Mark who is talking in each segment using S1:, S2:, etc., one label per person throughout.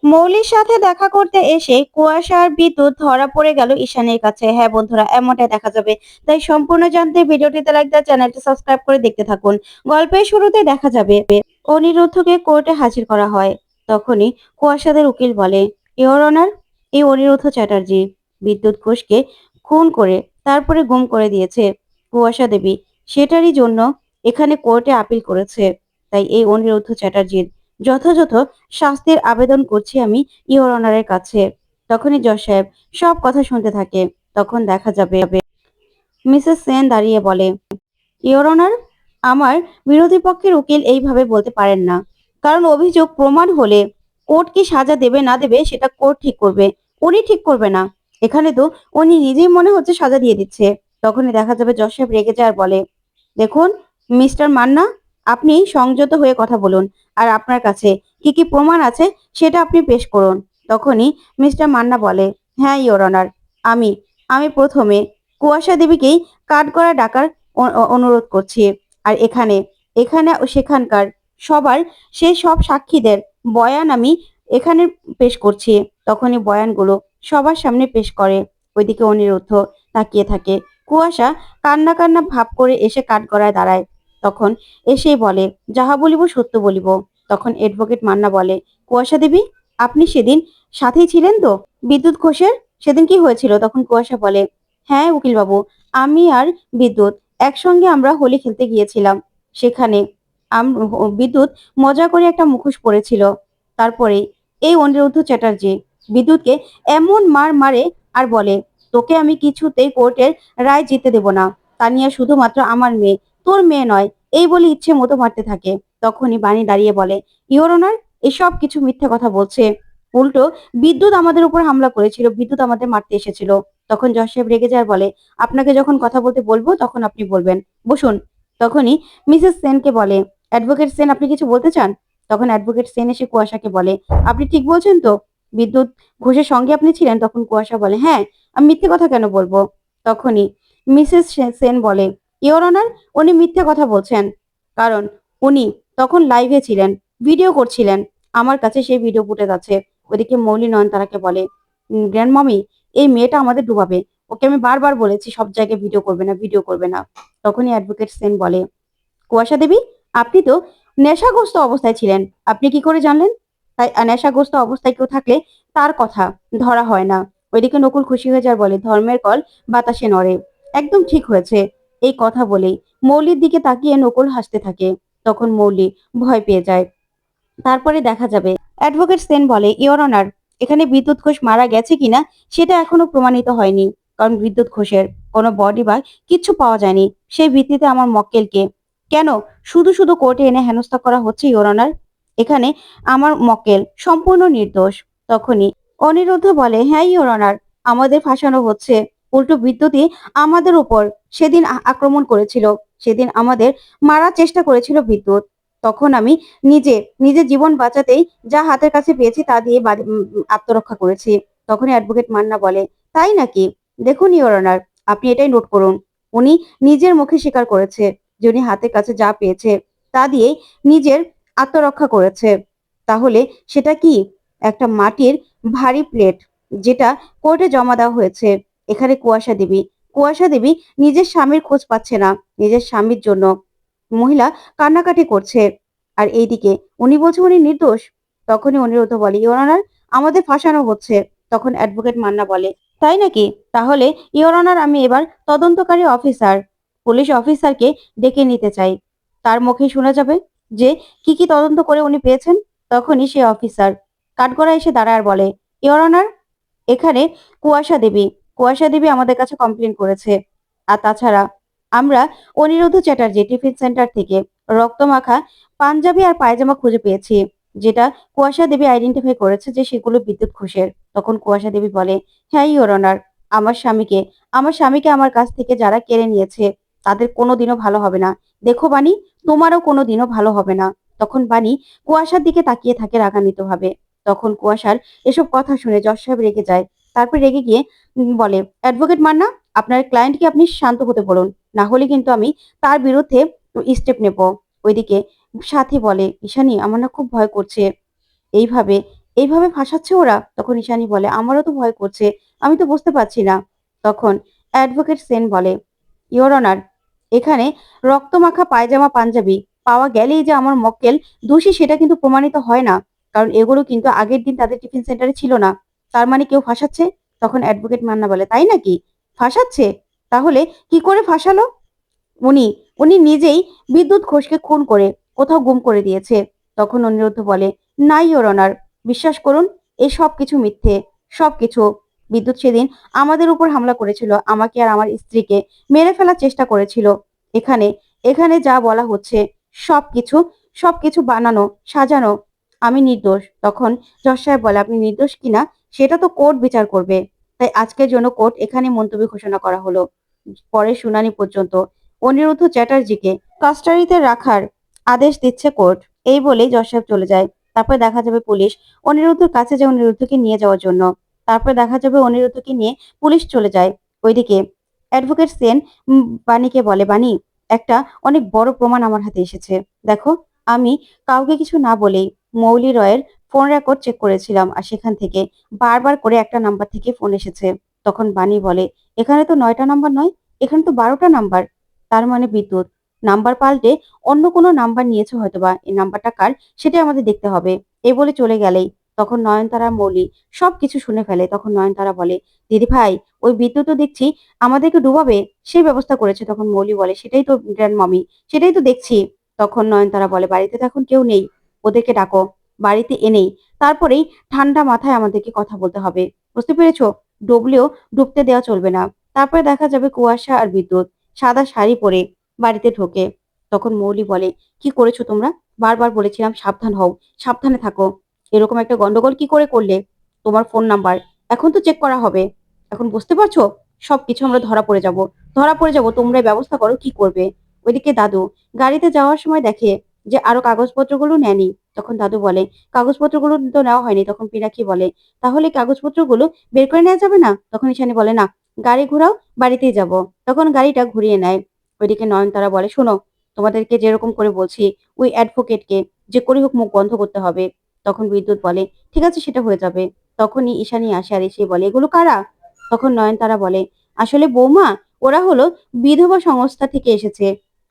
S1: মৌলির সাথে দেখা করতে এসে কুয়াশা আর বিদ্যুৎ ধরা পড়ে গেল ঈশানের কাছে। হ্যাঁ বন্ধুরা, এমনটাই দেখা যাবে। তাই সম্পূর্ণ জানতে ভিডিওটিতে লাইক দেওয়া, চ্যানেলটি সাবস্ক্রাইব করে দেখতে থাকুন। গল্পের শুরুতে দেখা যাবে অনিরুদ্ধকে কোর্টে হাজির করা হয়। তখনই কুয়াশাদের উকিল বলে, ইওর অনার, এই অনিরুদ্ধ চ্যাটার্জি বিদ্যুৎ ঘোষকে খুন করে তারপরে গুম করে দিয়েছে। কুয়াশা দেবী সেটারই জন্য এখানে কোর্টে আপিল করেছে। তাই এই অনিরুদ্ধ চ্যাটার্জির যথাযথ শাস্তির আবেদন করছি আমি ইওর অনারের কাছে। তখনই জজ সাহেব সব কথা শুনতে থাকে। তখন দেখা যাবে মিসেস সেন দাঁড়িয়ে বলে, ইওর অনার, আমার বিরোধী পক্ষের উকিল এইভাবে বলতে পারেন না। কারণ অভিযোগ প্রমাণ হলে কোর্ট কি সাজা দেবে না দেবে সেটা কোর্ট ঠিক করবে, উনি ঠিক করবে না। এখানে তো উনি নিজেই মনে হচ্ছে সাজা দিয়ে দিচ্ছে। তখনই দেখা যাবে জজ সাহেব রেগে যায় আর বলে, দেখুন মিস্টার মান্না, আপনি সংযত হয়ে কথা বলুন। আর আপনার কাছে কি কি প্রমাণ আছে সেটা আপনি পেশ করুন। তখনই মিস্টার মান্না বলে, হ্যাঁ ইওর অনার, আমি আমি প্রথমে কুয়াশা দেবীকেই কাঠগড়া ডাকার অনুরোধ করছি। আর এখানে এখানে ও সেখানকার সবার সেই সব সাক্ষীদের বয়ান আমি এখানে পেশ করছি। তখনই বয়ানগুলো সবার সামনে পেশ করে। ওইদিকে অনিরুদ্ধ তাকিয়ে থাকে। কুয়াশা কান্না কান্না ভাব করে এসে কাঠগড়ায় দাঁড়ায়। তখন এসেই বলে, যাহা বলিব সত্য বলিব। তখন অ্যাডভোকেট মান্না বলে, কুয়াশা দেবী, আপনি সেদিন সাথেই ছিলেন তো বিদ্যুৎ ঘোষের? সেদিন কি হয়েছিল? তখন কুয়াশা বলে, হ্যাঁ উকিল বাবু, আমি আর বিদ্যুৎ একসঙ্গে আমরা হোলি খেলতে গিয়েছিলাম। সেখানে বিদ্যুৎ মজা করে একটা মুখোশ পরেছিল। তারপরে এই অনিরুদ্ধ চ্যাটার্জি বিদ্যুৎকে এমন মার মারে আর বলে, তোকে আমি কিছুতেই কোর্টের রায় জিতে দেব না। তানিয়া শুধুমাত্র আমার মেয়ে, তোর মেয়ে নয়, এই বলে ইচ্ছে মতো মারতে থাকে। তখনই বাণী দাঁড়িয়ে বলে, ইওর অনার, এসব কিছু মিথ্যে কথা বলছে। উল্টো বিদ্যুৎ আমাদের উপর হামলা করেছিল, বিদ্যুৎ আমাদের মারতে এসেছিল। তখন জজ সাহেব রেগে যায়, বলে, আপনাকে যখন কথা বলতে বলবো তখন আপনি বলবেন, বসুন। তখনই মিসেস সেনকে বলে, অ্যাডভোকেট সেন, আপনি কিছু বলতে চান? তখন অ্যাডভোকেট সেন এসে কুয়াশাকে বলে, আপনি ঠিক বলছেন তো বিদ্যুৎ ঘোষের সঙ্গে আপনি ছিলেন? তখন কুয়াশা বলে, হ্যাঁ, আমি মিথ্যে কথা কেন বলবো? তখনই মিসেস সেন বলে, ইওর অনার, উনি মিথ্যে কথা বলছেন। কারণ উনি তখন লাইভে ছিলেন, ভিডিও করছিলেন। আমার কাছে সেই ভিডিও ফুটেজ আছে। ওদিকে মৌলি নয়নতারাকে বলে, গ্র্যান্ড মামি, এই মেয়েটা আমাদের ডুবাবে। ওকে আমি বারবার বলেছি সব জায়গায় ভিডিও করবে না, ভিডিও করবে না। তখনই অ্যাডভোকেট সেন বলে, কুয়াশা দেবী, আপনি তো নেশাগ্রস্ত অবস্থায় ছিলেন, আপনি কি করে জানলেন? তাই নেশাগ্রস্ত অবস্থায় কেউ থাকলে তার কথা ধরা হয় না। ওইদিকে নকুল খুশি হয়ে যায়, বলে, ধর্মের কল বাতাসে নড়ে। একদম ঠিক হয়েছে। এই কথা বলেই মৌলির দিকে তাকিয়ে নকুল হাসতে থাকে। তখন মৌলি ভয় পেয়ে যায়। তারপরে দেখা যাবে অ্যাডভোকেট সেন বলে, ইওর অনার, এখানে বিদ্যুৎ ঘোষ মারা গেছে কিনা সেটা এখনো প্রমাণিত হয়নি। কারণ বিদ্যুৎ ঘোষের কোনো বডি বা কিচ্ছু পাওয়া যায়নি। সেই ভিত্তিতে আমার মক্কেলকে কেন শুধু শুধু কোর্টে এনে হেনস্থা করা হচ্ছে ইওর অনার? এখানে আমার মক্কেল সম্পূর্ণ নির্দোষ। তখনই অনিরুদ্ধ বলে, হ্যাঁ ইওর অনার, আমাদের ফাঁসানো হচ্ছে। উল্টো বিদ্যুৎই আমাদের উপর সেদিন আক্রমণ করেছিল। সেদিন আমাদের মারার চেষ্টা করেছিল বিদ্যুৎ। তখন আমি নিজের জীবন বাঁচাতেই যা হাতের কাছে পেয়েছি তা দিয়ে আত্মরক্ষা করেছি। তখনই অ্যাডভোকেট মান্না বলে, তাই নাকি? দেখুন ইওর অনার, আপনি এটাই নোট করুন। উনি নিজের মুখে স্বীকার করেছে যে উনি হাতের কাছে যা পেয়েছে তা দিয়েই নিজের আত্মরক্ষা করেছে। তাহলে সেটা কি? একটা মাটির ভারী প্লেট, যেটা কোর্টে জমা দেওয়া হয়েছে। এখানে কুয়াশা দেবী নিজের স্বামীর খোঁজ পাচ্ছে না। নিজের স্বামীর জন্য মহিলা কান্নাকাটি করছে। আর এইদিকে উনি বলছে উনি নির্দোষ। তখনই অনিরুদ্ধ বলে, ইওর অনার, আমাদের ফাঁসানো হচ্ছে। তখন অ্যাডভোকেট মান্না বলে, তাই নাকি? তাহলে ইওর অনার, আমি এবার তদন্তকারী অফিসার, পুলিশ অফিসারকে ডেকে নিতে চাই। তার মুখে শোনা যাবে যে কি কি তদন্ত করে উনি পেয়েছেন। তখনই সে অফিসার কাঠগড়ায় এসে দাঁড়ায় আর বলে, ইওর অনার, এখানে কুয়াশা দেবী আমাদের কাছে কমপ্লেন করেছে। আর তাছাড়া আমরা অনিরুদ্ধ চ্যাটার্জি টিফিন সেন্টার থেকে রক্তমাখা পাঞ্জাবি আর পায়জামা খুঁজে পেয়েছি, যেটা কুয়াশা দেবী আইডেন্টিফাই করেছে যে সেগুলো বিদ্যুৎ ঘোষের। তখন কুয়াশা দেবী বলে, হ্যাঁ ইওর অনার, আমার স্বামীকে আমার কাছ থেকে যারা কেড়ে নিয়েছে তাদের কোনোদিনও ভালো হবে না। দেখো বাণী, তোমারও কোনোদিনও ভালো হবে না। তখন বাণী কুয়াশার দিকে তাকিয়ে থাকে রাগান্বিত ভাবে। তখন কুয়াশার এসব কথা শুনে জজ সাহেব রেগে যায়। তারপর রেগে গিয়ে বলে, অ্যাডভোকেট মান্না, আপনার ক্লায়েন্টকে আপনি শান্ত হতে বলুন, না হলে কিন্তু আমি তার বিরুদ্ধে স্টেপ নেব। ওইদিকে সাথী বলে, ঈশানী, আমার না খুব ভয় করছে। এইভাবে এইভাবে ফাঁসাচ্ছে ওরা? তখন ঈশানী বলে, আমারও তো ভয় করছে, আমি তো বুঝতে পারছি না। তখন অ্যাডভোকেট সেন বলে, ইওর অনার, এখানে রক্তমাখা পায়জামা পাঞ্জাবি পাওয়া গেলেই যে আমার মক্কেল দোষী সেটা কিন্তু প্রমাণিত হয় না, কারণ এগুলো কিন্তু আগের দিন তাদের টিফিন সেন্টারে ছিল না। তার মানে কেউ ফাঁসাচ্ছে। তখন অ্যাডভোকেট মান্না বলে, তাই নাকি? ফাঁসাচ্ছে? তাহলে কি করে ফাঁসালো? উনি উনি নিজেই বিদ্যুৎ ঘোষকে খুন করে কোথাও গুম করে দিয়েছে। তখন অনিরুদ্ধ বলে, না ইওর অনার, বিশ্বাস করুন, এই সব কিছু মিথ্যে, সবকিছু। বিদ্যুৎ সেদিন আমাদের উপর হামলা করেছিল, আমাকে আর আমার স্ত্রীকে মেরে ফেলার চেষ্টা করেছিল। এখানে এখানে যা বলা হচ্ছে সবকিছু সবকিছু বানানো, সাজানো। আমি নির্দোষ। তখন জজ সাহেব বলে, আপনি নির্দোষ কিনা সেটা তো কোর্ট বিচার করবে। তাই আজকের জন্য কোর্ট এখানে মুলতবি ঘোষণা করা হলো, পরের শুনানি পর্যন্ত। অনিরুদ্ধ চ্যাটার্জিকে কাস্টাডিতে রাখার আদেশ দিচ্ছে কোর্ট। এই বলেই জজ সাহেব চলে যায়। তারপর দেখা যাবে পুলিশ অনিরুদ্ধর কাছে যায় অনিরুদ্ধকে নিয়ে যাওয়ার জন্য। তারপর দেখা যাবে অনিরুদ্ধকে নিয়ে পুলিশ চলে যায়। ওইদিকে অ্যাডভোকেট সেন বাণীকে বলে, বাণী, একটা অনেক বড় প্রমাণ আমার হাতে এসেছে। দেখো, আমি কাউকে কিছু না বলেই মৌলি রয়ের ফোন রেকর্ড চেক করেছিলাম, আর সেখান থেকে বারবার করে একটা নাম্বার থেকে ফোন এসেছে। তখন বাণী বলে, এখানে তো 9টা নাম্বার নয়, এখানে তো 12টা নাম্বার। তার মানে বিদ্যুৎ নাম্বার পাল্টে অন্য কোনো নাম্বার নিয়েছে হয়তোবা। এই নাম্বারটা কার সেটা আমাদের দেখতে হবে। এই বলে চলে গেলেই তখন নয়নতারা মৌলি সবকিছু শুনে ফেলে। তখন নয়নতারা বলে, দিদি ভাই, ওই বিদ্যুৎ তো দেখছি আমাদেরকে ডুবাবে সেই ব্যবস্থা করেছে। তখন মৌলি বলে, সেটাই তো গ্র্যান্ড মামি, সেটাই তো দেখছি। তখন নয়নতারা বলে, বাড়িতে তো এখন কেউ নেই, ওদেরকে ডাকো, বাড়িতে এনেই তারপরেই ঠান্ডা মাথায় আমাদেরকে কথা বলতে হবে, বুঝতে পেরেছো? ডুবলেও ডুবতে দেওয়া চলবে না। তারপরে দেখা যাবে কুয়াশা আর বিদ্যুৎ সাদা শাড়ি পরে বাড়িতে ঢোকে। তখন মৌলি বলে, কি করেছো তোমরা? বারবার বলেছিলাম সাবধান হও, সাবধানে থাকো। এরকম একটা গন্ডগোল কি করে করলে? তোমার ফোন নাম্বার এখন তো চেক করা হবে। এখন বুঝতে পারছো, সবকিছু আমরা ধরা পড়ে যাব, ধরা পড়ে যাব। তোমরা ব্যবস্থা করো কি করবে। ওইদিকে দাদু গাড়িতে যাওয়ার সময় দেখে যে আরো কাগজপত্রগুলো নেয়নি। তখন দাদু বলে, কাগজপত্রগুলো তো নেওয়া হয়নি। তখন পিনাকি বলে, তাহলে কাগজপত্রগুলো বের করে নেওয়া যাবে না? তখন ঈশানী বলে, না, গাড়ি ঘোরাও, বাড়িতেই যাব। তখন গাড়িটা ঘুরিয়ে নেয়। ওইদিকে নয়নতারা বলে, শোনো, তোমাদেরকে যেরকম করে বলছি ওই অ্যাডভোকেটকে যে করে হোক মুখ বন্ধ করতে হবে। তখন বিদ্যুৎ বলে, ঠিক আছে, সেটা হয়ে যাবে। তখনই ঈশানী আসে আর এসে বলে, এগুলো কারা? তখন নয়নতারা বলে, আসলে বৌমা, ওরা হলো বিধবা সংস্থা থেকে এসেছে,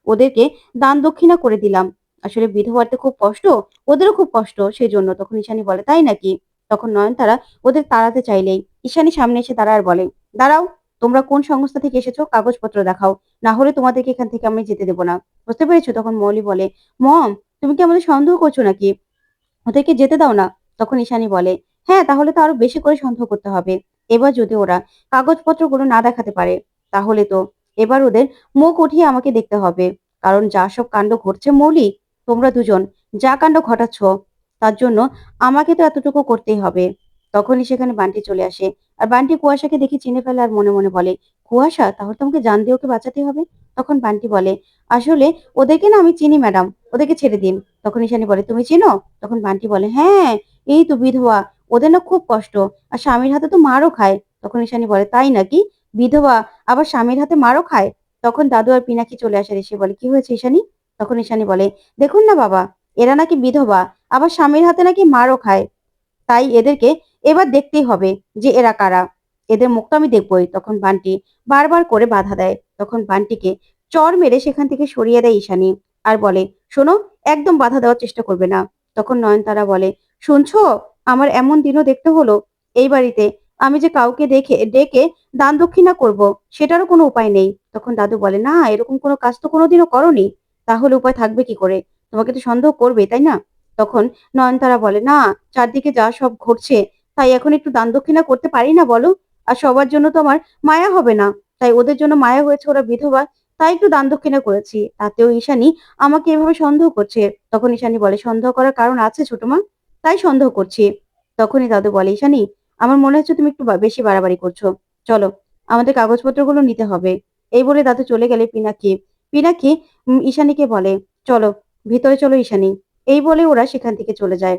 S1: ওদেরকে দান দক্ষিণা করে দিলাম। আসলে বিধবাতে খুব কষ্ট, ওদেরও খুব কষ্ট, সেই জন্য। তখন ঈশানী বলে, তাই নাকি? তখন নয়নতারা ওদের তাড়াতে চাইলেই ঈশানী সামনে এসে দাঁড়ায় আর বলে, দাঁড়াও, তোমরা কোন সংস্থা থেকে এসেছো কাগজপত্র দেখাও, না হলে তোমাদেরকে এখান থেকে আমি যেতে দেবো না, বুঝতে পেরেছো? তখন মৌলি বলে, মম, তুমি কি আমাদের সন্দেহ করছো নাকি? ওদেরকে যেতে দাও না। তখন ঈশানী বলে, হ্যাঁ, তাহলে তো আরো বেশি করে সন্দেহ করতে হবে। এবার যদি ওরা কাগজপত্রগুলো না দেখাতে পারে, তাহলে তো এবার ওদের মুখ উঠিয়ে আমাকে দেখতে হবে। কারণ যা সব কাণ্ড ঘটছে মৌলি, তোমরা দুজন যা কাণ্ড ঘটাচ্ছ, তার জন্য আমাকে তো এতটুকু করতেই হবে। তখনই সেখানে বান্টি চলে আসে। আর বান্টি কুয়াশাকে দেখে চিনে ফেলে আর মনে মনে বলে, কুয়াশা, তাহলে তোমাকে জান দিয়ে ওকে বাঁচাতে হবে। তখন বান্টি বলে, আসলে ওদেরকে না আমি চিনি ম্যাডাম, ওদেরকে ছেড়ে দিন। তখন ঈশানী বলে, তুমি চিনো? তখন বান্টি বলে, হ্যাঁ, এই তো বিধবা, ওদের না খুব কষ্ট, আর স্বামীর হাতে তো মারও খায়। তখন ঈশানী বলে, তাই নাকি? বিধবা আবার স্বামীর হাতে মারও খায়? তখন দাদু আর পিনাকি চলে আসে। এসে বলে, কি হয়েছে ঈশানী? তখন ঈশানী বলে, দেখুন না বাবা, এরা নাকি বিধবা, আবার স্বামীর হাতে নাকি মারও খায়। তাই এদেরকে এবার দেখতেই হবে যে এরা কারা। এদের মুখ তো আমি দেখবই। তখন বান্টি বারবার করে বাধা দেয়। তখন বান্টিকে চড় মেরে সেখান থেকে সরিয়ে দেয় ঈশানী আর বলে, শোনো, একদম বাধা দেওয়ার চেষ্টা করবে না। তখন নয়নতারা বলে, শুনছো, আমার এমন দিনও দেখতে হলো এই বাড়িতে, আমি যে কাউকে দেখে ডেকে দান দক্ষিণা করব, সেটারও কোনো উপায় নেই। তখন দাদু বলে, না, এরকম কোনো কাজ তো কোনোদিনও করনি, তাহলে উপায় থাকবে কি করে? তোমাকে তো সন্দেহ করবে, তাই না? তখন নয়নতারা বলে, না, চারদিকে যা সব ঘটছে, তাই এখন একটু দান দক্ষিণা করতে পারি না বলো? আর সবার জন্য তো আমার মায়া হবে না, তাই ওদের জন্য মায়া হয়েছে, ওরা বিধবা, তাই একটু দান দক্ষিণা করেছি। তাতেও ঈশানী আমাকে এভাবে সন্দেহ করছে। তখন ঈশানী বলে, সন্দেহ করার কারণ আছে ছোট মা, তাই সন্দেহ করছি। তখনই দাদু বলে, ঈশানী, আমার মনে হচ্ছে তুমি একটু বেশি বাড়াবাড়ি করছো, চলো, আমাদের কাগজপত্রগুলো নিতে হবে। এই বলে দাদু চলে গেলে পিনাকি পিনাকি ঈশানীকে বলে, চলো, ভিতরে চলো ঈশানী। এই বলে ওরা সেখান থেকে চলে যায়।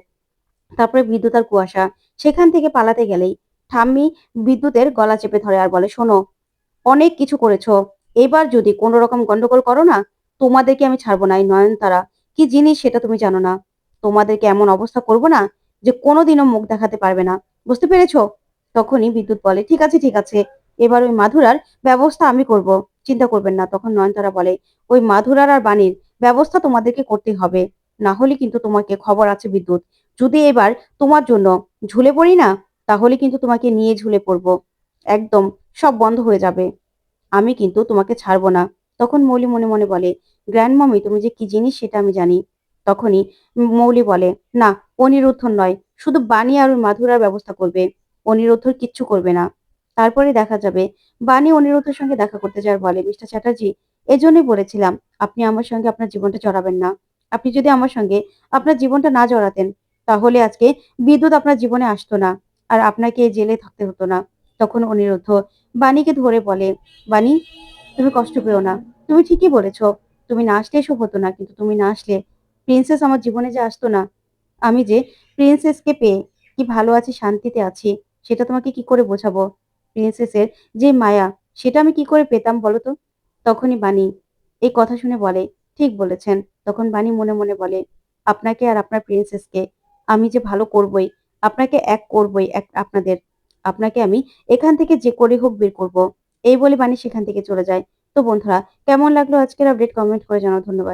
S1: তারপরে বিদ্যুৎ আর কুয়াশা সেখান থেকে পালাতে গেলেই ঠাম্মি বিদ্যুতের গলা চেপে ধরে আর বলে, শোনো, অনেক কিছু করেছো, এবার যদি কোনো রকম গন্ডগোল করো না, তোমাদেরকে আমি ছাড়বো না। এই নয়নতারা কি জিনিস সেটা তুমি জানো না, তোমাদেরকে এমন অবস্থা করবো না যে কোনোদিনও মুখ দেখাতে পারবে না। বুঝতে পেরেছো? তখনই বিদ্যুৎ বলে, ঠিক আছে, ঠিক আছে। এবার ওই মাধুরার ব্যবস্থা আমি করব। চিন্তা করবেন না। তখন নয়নতারা বলে, ওই মাধুরার আর বাণীর ব্যবস্থা তোমাদেরকে করতেই হবে। না হলে কিন্তু তোমাকে খবর আছে বিদ্যুৎ। যদি এবার তোমার জন্য ঝুলে পড়ি না, তাহলে কিন্তু তোমাকে নিয়ে ঝুলে পড়বো। একদম সব বন্ধ হয়ে যাবে। আমি কিন্তু তোমাকে ছাড়বো না। তখন মৌলি মনে মনে বলে, গ্র্যান্ডমামি তুমি যে কি জিনিস সেটা আমি জানি। তখনই মৌলি বলে, না, অনিরুদ্ধ নয়, শুধু বাণী আর ওই মাধুরার ব্যবস্থা করবে। অনিরুদ্ধর কিচ্ছু করবে না। তারপরে দেখা যাবে বাণী অনিরুদ্ধের সঙ্গে দেখা করতে যাওয়ার বলে, মিস্টার চ্যাটার্জি, এজন্যই বলেছিলাম আপনি আমার সঙ্গে আপনার জীবনটা জড়াবেন না। আপনি যদি আমার সঙ্গে আপনার জীবনটা না জড়াতেন, তাহলে আজকে বিদ্যুৎ আপনার জীবনে আসতো না, আর আপনাকে জেলে থাকতে হতো না। তখন অনিরুদ্ধ বাণীকে ধরে বলে, বাণী, তুমি কষ্ট পেও না। তুমি ঠিকই বলেছো। তুমি না আসলে এসব হতো না। কিন্তু তুমি না আসলে প্রিন্সেস আমার জীবনে যে আসতো না। আমি যে প্রিন্সেসকে পেয়ে কি ভালো আছি, শান্তিতে আছি, সেটা তোমাকে কি করে বোঝাবো? প্রিন্সেসের যে মায়া, সেটা আমি কি করে পেতাম বলো তো? তখনই বাণী এই কথা শুনে বলে, ঠিক বলেছেন। তখন বাণী মনে মনে বলে, আপনাকে আর আপনার প্রিন্সেসকে আমি যে ভালো করবই, আপনাকে এক করবই, এক আপনাদের। আপনাকে আমি এখান থেকে যে করে হোক বের করব। এই বলে বাণী সেখান থেকে চলে যায়। তো বন্ধুরা, কেমন লাগলো আজকের আপডেট কমেন্ট করে জানাও। ধন্যবাদ।